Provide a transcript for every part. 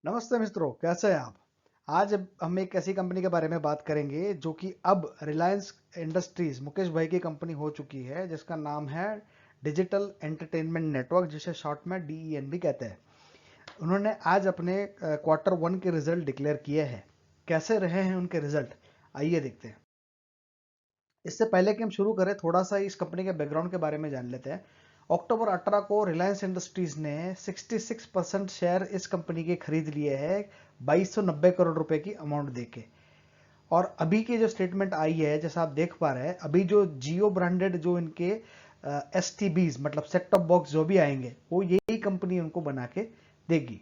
नमस्ते मित्रों, कैसे हैं आप। आज हम एक ऐसी कंपनी के बारे में बात करेंगे जो कि अब रिलायंस इंडस्ट्रीज मुकेश भाई की कंपनी हो चुकी है, जिसका नाम है डिजिटल एंटरटेनमेंट नेटवर्क, जिसे शॉर्ट में DEN भी कहते हैं। उन्होंने आज अपने Q1 के रिजल्ट डिक्लेयर किए हैं। कैसे रहे हैं उनके रिजल्ट, आइए देखते हैं। इससे पहले कि हम शुरू करें, थोड़ा सा इस कंपनी के बैकग्राउंड के बारे में जान लेते हैं। अक्टूबर 18 को रिलायंस इंडस्ट्रीज ने 66% शेयर इस कंपनी के खरीद लिए हैं 2290 करोड़ रुपए की अमाउंट देके। और अभी की जो स्टेटमेंट आई है, जैसा आप देख पा रहे हैं, अभी जो जियो ब्रांडेड जो इनके STBs मतलब सेट टॉप बॉक्स जो भी आएंगे, वो यही कंपनी उनको बना के देगी।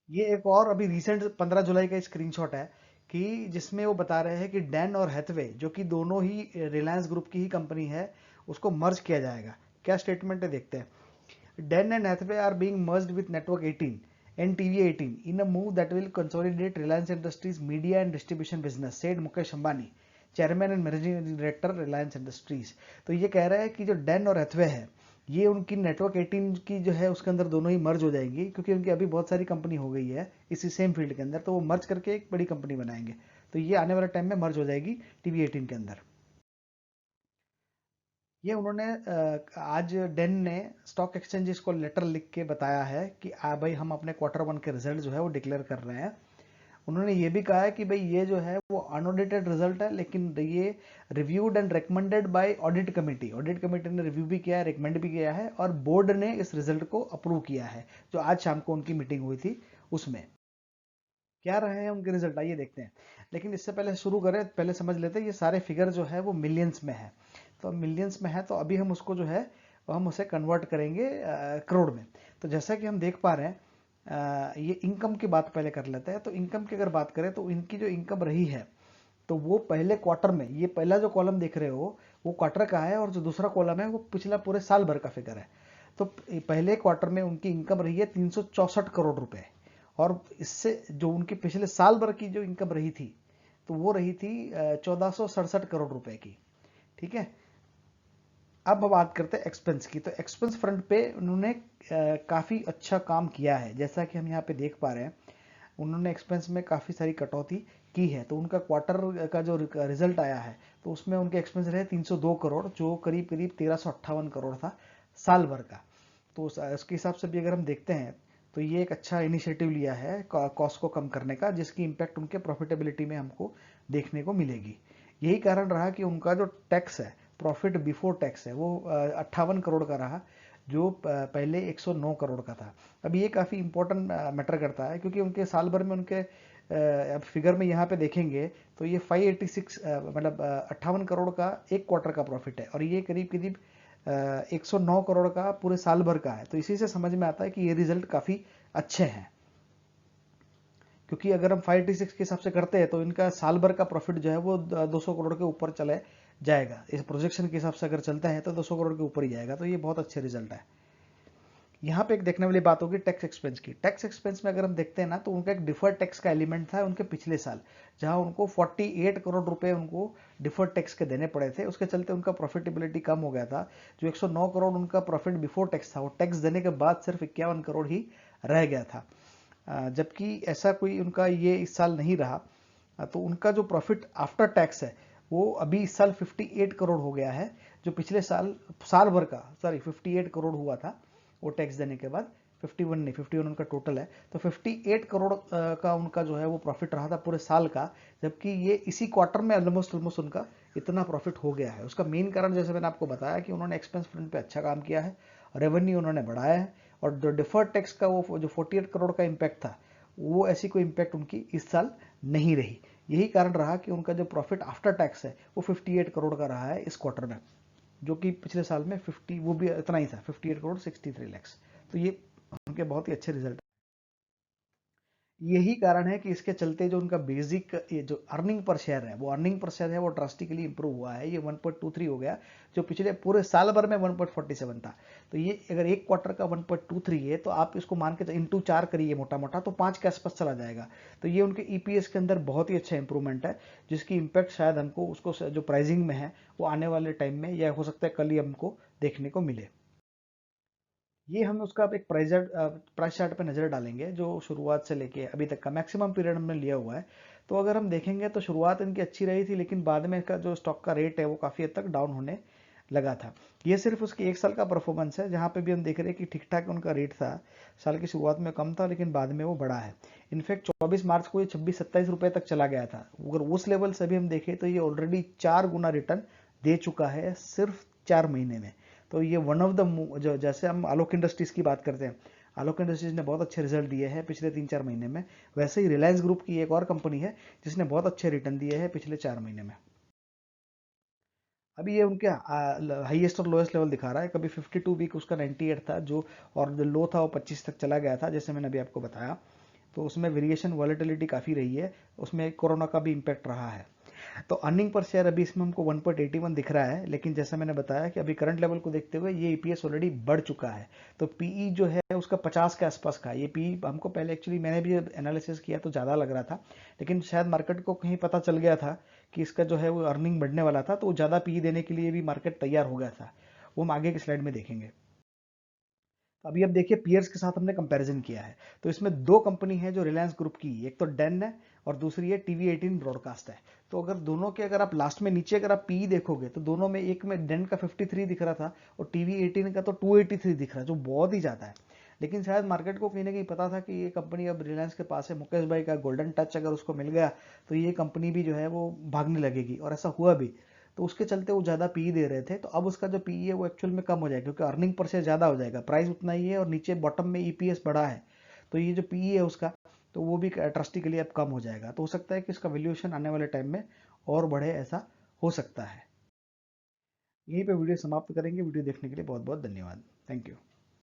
ये एक और अभी रिसेंट 15 जुलाई का स्क्रीनशॉट है कि जिसमें वो बता रहे हैं कि डैन और हैथवे, जो कि दोनों ही रिलायंस ग्रुप की ही कंपनी है, उसको मर्ज किया जाएगा। क्या स्टेटमेंट है, देखते हैं। Den and Hathway are being merged with network 18 and TV 18 in a move that will consolidate Reliance Industries media and distribution business, said Mukesh Ambani, chairman and managing director Reliance industries. तो ये कह रहा है कि जो डैन और Hathaway है, ये उनकी नेटवर्क 18 की जो है उसके अंदर दोनों ही मर्ज हो जाएंगी, क्योंकि उनकी अभी बहुत सारी कंपनी हो गई है इसी सेम फील्ड के अंदर, तो वो मर्ज करके एक बड़ी कंपनी बनाएंगे। तो ये आने वाले टाइम में मर्ज हो जाएगी TV 18 के अंदर। ये उन्होंने आज डेन ने स्टॉक एक्सचेंजेस को लेटर लिख के बताया है कि भाई हम अपने Q1 के रिजल्ट जो है वो डिक्लेयर कर रहे हैं। उन्होंने ये भी कहा है कि भाई ये जो है वो अनऑडिटेड रिजल्ट है, लेकिन ये reviewed and recommended by audit committee. Audit committee ने रिव्यू भी किया है, रिकमेंड भी किया है, और बोर्ड ने इस रिजल्ट को अप्रूव किया है, जो आज शाम को उनकी मीटिंग हुई थी उसमें। क्या रहे हैं उनके रिजल्ट, आइए देखते हैं। लेकिन इससे पहले शुरू करें, पहले समझ लेते हैं ये सारे फिगर जो है वो मिलियंस में है। तो मिलियंस में है तो अभी हम उसको जो है हम उसे कन्वर्ट करेंगे करोड़ में। तो जैसा कि हम देख पा रहे हैं, ये इनकम की बात पहले कर लेते हैं। तो इनकम की अगर बात करें तो इनकी जो इनकम रही है, तो वो पहले क्वार्टर में, ये पहला जो कॉलम देख रहे हो वो क्वार्टर का है, और जो दूसरा कॉलम है वो पिछला पूरे साल भर का फिगर है। तो पहले क्वार्टर में उनकी इनकम रही है 364 करोड़ रुपए, और इससे जो उनके पिछले साल भर की जो इनकम रही थी, तो वो रही थी 1467 करोड़ रुपए की। ठीक है। अब बात करते हैं एक्सपेंस की। तो एक्सपेंस फ्रंट पे उन्होंने काफ़ी अच्छा काम किया है, जैसा कि हम यहाँ पे देख पा रहे हैं। उन्होंने एक्सपेंस में काफ़ी सारी कटौती की है। तो उनका क्वार्टर का जो रिजल्ट आया है, तो उसमें उनके एक्सपेंस रहे 302 करोड़, जो करीब करीब 1358 करोड़ था साल भर का। तो उसके हिसाब से भी अगर हम देखते हैं, तो ये एक अच्छा इनिशिएटिव लिया है कॉस्ट को कम करने का, जिसकी इम्पैक्ट उनके प्रॉफिटेबिलिटी में हमको देखने को मिलेगी। यही कारण रहा कि उनका जो टैक्स है, प्रॉफिट बिफोर टैक्स है, वो 58 करोड़ का रहा, जो पहले 109 करोड़ का था। अब ये काफ़ी इंपॉर्टेंट मैटर करता है, क्योंकि उनके साल भर में उनके अब फिगर में यहाँ पे देखेंगे तो ये 586 मतलब 58 करोड़ का एक क्वार्टर का प्रॉफिट है, और ये करीब करीब 109 करोड़ का पूरे साल भर का है। तो इसी से समझ में आता है कि ये रिजल्ट काफ़ी अच्छे हैं, क्योंकि अगर हम 586 के हिसाब से करते हैं तो इनका साल भर का प्रॉफिट जो है वो 200 करोड़ के ऊपर चले जाएगा। इस प्रोजेक्शन के हिसाब से अगर चलता है तो 200 करोड़ के ऊपर ही जाएगा। तो ये बहुत अच्छे रिजल्ट है। यहाँ पे एक देखने वाली बात होगी टैक्स एक्सपेंस की। टैक्स एक्सपेंस में अगर हम देखते हैं ना, तो उनका एक डिफर्ड टैक्स का एलिमेंट था उनके पिछले साल, जहां उनको 48 करोड़ रुपए उनको डिफर्ड टैक्स के देने पड़े थे। उसके चलते उनका प्रॉफिटेबिलिटी कम हो गया था। जो 109 करोड़ उनका प्रॉफिट बिफोर टैक्स था, वो टैक्स देने के बाद सिर्फ 51 करोड़ ही रह गया था। जबकि ऐसा कोई उनका ये इस साल नहीं रहा। तो उनका जो प्रॉफिट आफ्टर टैक्स है, वो अभी इस साल 58 करोड़ हो गया है, जो पिछले साल साल भर का 58 करोड़ हुआ था वो टैक्स देने के बाद। 51 नहीं, 51 उनका टोटल है। तो 58 करोड़ का उनका जो है वो प्रॉफिट रहा था पूरे साल का, जबकि ये इसी क्वार्टर में ऑलमोस्ट ऑलमोस्ट उनका इतना प्रॉफिट हो गया है। उसका मेन कारण जैसे मैंने आपको बताया कि उन्होंने एक्सपेंस फ्रंट पे अच्छा काम किया है, रेवेन्यू उन्होंने बढ़ाया है, और जो डिफर्ड टैक्स का वो जो 48 करोड़ का इम्पैक्ट था, वो ऐसी कोई इम्पैक्ट उनकी इस साल नहीं रही। यही कारण रहा कि उनका जो प्रॉफिट आफ्टर टैक्स है वो 58 करोड़ का रहा है इस क्वार्टर में, जो कि पिछले साल में 50 वो भी इतना ही था, 58 करोड़ 63 लैक्स। तो ये उनके बहुत ही अच्छे रिजल्ट। यही कारण है कि इसके चलते जो उनका बेसिक ये जो अर्निंग पर शेयर है, वो अर्निंग पर शेयर है वो ड्रास्टिकली इंप्रूव हुआ है। ये 1.23 हो गया, जो पिछले पूरे साल भर में 1.47 था। तो ये अगर एक क्वार्टर का 1.23 है, तो आप इसको मान के इंटू 4 करिए मोटा मोटा, तो 5 के आसपास चला जाएगा। तो ये उनके ईपीएस के अंदर बहुत ही अच्छा इंप्रूवमेंट है, जिसकी इंपैक्ट शायद हमको उसको जो प्राइसिंग में है वो आने वाले टाइम में, या हो सकता है कल ही हमको देखने को मिले। ये हम उसका एक प्राइस चार्ट पे नज़र डालेंगे जो शुरुआत से लेके अभी तक का मैक्सिमम पीरियड हमने लिया हुआ है। तो अगर हम देखेंगे तो शुरुआत इनकी अच्छी रही थी, लेकिन बाद में इसका जो स्टॉक का रेट है वो काफ़ी हद तक डाउन होने लगा था। ये सिर्फ उसके 1 साल का परफॉर्मेंस है, जहाँ पे भी हम देख रहे हैं कि ठीक ठाक उनका रेट था। साल की शुरुआत में कम था, लेकिन बाद में वो बढ़ा है। इनफैक्ट 24 मार्च को ये 26-27 रुपए तक चला गया था। अगर उस लेवल से भी हम देखें तो ये ऑलरेडी 4 गुना रिटर्न दे चुका है सिर्फ 4 महीने में। तो ये वन ऑफ द, जो जैसे हम आलोक इंडस्ट्रीज की बात करते हैं, आलोक इंडस्ट्रीज ने बहुत अच्छे रिजल्ट दिए हैं पिछले 3-4 महीने में, वैसे ही रिलायंस ग्रुप की एक और कंपनी है जिसने बहुत अच्छे रिटर्न दिए हैं पिछले 4 महीने में। अभी ये उनके हाईएस्ट और लोएस्ट लेवल दिखा रहा है। कभी 52 वीक उसका 98 था जो, और जो लो था वो 25 तक चला गया था, जैसे मैंने अभी आपको बताया। तो उसमें वेरिएशन वॉलेटिलिटी काफ़ी रही है, उसमें कोरोना का भी इम्पैक्ट रहा है। तो अर्निंग पर शेयर अभी इसमें हमको 1.81 दिख रहा है, लेकिन जैसा मैंने बताया कि अभी करंट लेवल को देखते हुए ये ईपीएस ऑलरेडी बढ़ चुका है। तो पीई जो है उसका 50 के आसपास का, ये पीई हमको पहले एक्चुअली मैंने भी एनालिसिस किया तो ज़्यादा लग रहा था, लेकिन शायद मार्केट को कहीं पता चल गया था कि इसका जो है वो अर्निंग बढ़ने वाला था, तो ज़्यादा पीई देने के लिए भी मार्केट तैयार हो गया था। वो हम आगे की स्लाइड में देखेंगे। तो अभी अब देखिए पियर्स के साथ हमने कंपैरिजन किया है। तो इसमें दो कंपनी है जो रिलायंस ग्रुप की, एक तो डेन है और दूसरी है टीवी18 ब्रॉडकास्ट है। तो अगर दोनों के, अगर आप लास्ट में नीचे अगर आप पी देखोगे तो दोनों में, एक में डेन का 53 दिख रहा था और टीवी18 का तो 283 दिख रहा है, जो बहुत ही ज़्यादा है। लेकिन शायद मार्केट को कहीं ना कहीं पता था कि ये कंपनी अब रिलायंस के पास है, मुकेश भाई का गोल्डन टच अगर उसको मिल गया तो ये कंपनी भी जो है वो भागने लगेगी, और ऐसा हुआ भी। तो उसके चलते वो ज़्यादा पी दे रहे थे। तो अब उसका जो पी है वो एक्चुअल में कम हो जाएगा, क्योंकि अर्निंग पर शेयर ज़्यादा हो जाएगा, प्राइस उतना ही है और नीचे बॉटम में ईपीएस बढ़ा है। तो ये जो पी है उसका, तो वो भी ट्रस्टिकली अब कम हो जाएगा। तो हो सकता है कि इसका वैल्यूएशन आने वाले टाइम में और बढ़े, ऐसा हो सकता है। यहीं पे वीडियो समाप्त करेंगे। वीडियो देखने के लिए बहुत बहुत धन्यवाद। Thank you.